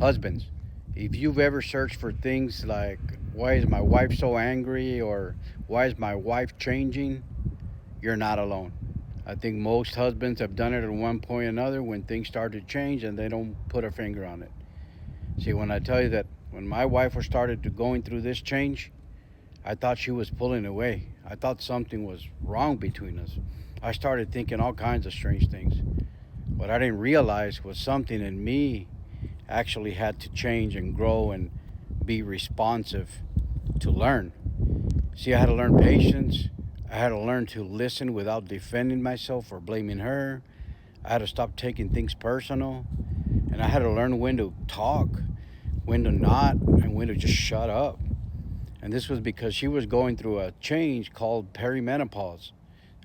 Husbands, if you've ever searched for things like, why is my wife so angry, or why is my wife changing, you're not alone. I think most husbands have done it at one point or another when things start to change and they don't put a finger on it. See, when I tell you that when my wife was started to going through this change, I thought she was pulling away. I thought something was wrong between us. I started thinking all kinds of strange things. What I didn't realize was something in me actually had to change and grow and be responsive to learn. See, I had to learn patience. I had to learn to listen without defending myself or blaming her. I had to stop taking things personal. And I had to learn when to talk, when to not, and when to just shut up. And this was because she was going through a change called perimenopause.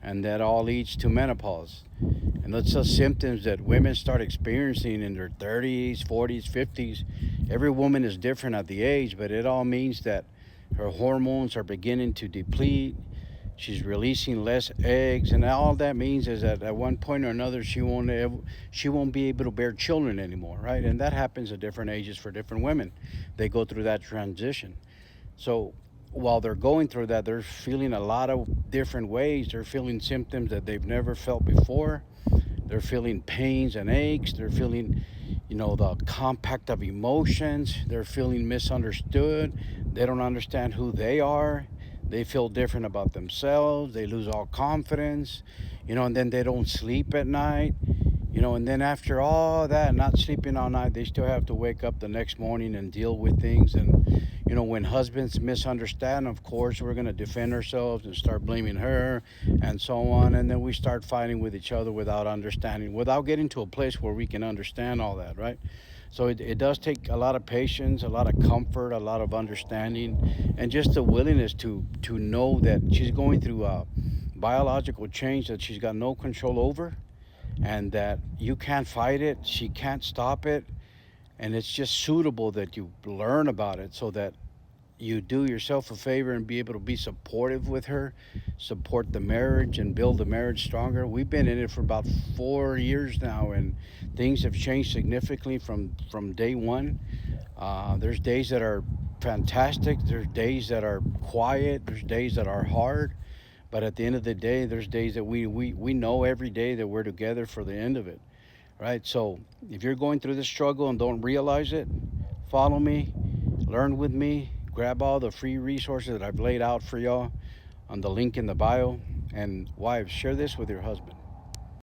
And that all leads to menopause. And that's the symptoms that women start experiencing in their 30s, 40s, 50s. Every woman is different at the age, but it all means that her hormones are beginning to deplete. She's releasing less eggs, and all that means is that at one point or another she won't be able to bear children anymore, right? And that happens at different ages for different women. They go through that transition. So while they're going through that, they're feeling a lot of different ways. They're feeling symptoms that they've never felt before. They're feeling pains and aches. They're feeling, the compact of emotions. They're feeling misunderstood. They don't understand who they are. They feel different about themselves. They lose all confidence, and then they don't sleep at night. And then after all that, not sleeping all night, they still have to wake up the next morning and deal with things. And, when husbands misunderstand, of course, we're going to defend ourselves and start blaming her and so on. And then we start fighting with each other without understanding, without getting to a place where we can understand all that, right? So it does take a lot of patience, a lot of comfort, a lot of understanding, and just the willingness to know that she's going through a biological change that she's got no control over, and that you can't fight it, she can't stop it, and it's just suitable that you learn about it so that you do yourself a favor and be able to be supportive with her, support the marriage and build the marriage stronger. We've been in it for about 4 years now, and things have changed significantly from day one. There's days that are fantastic. There's days that are quiet. There's days that are hard. But at the end of the day, there's days that we know every day that we're together for the end of it, right? So if you're going through this struggle and don't realize it, follow me, learn with me, grab all the free resources that I've laid out for y'all on the link in the bio. And wives, share this with your husband.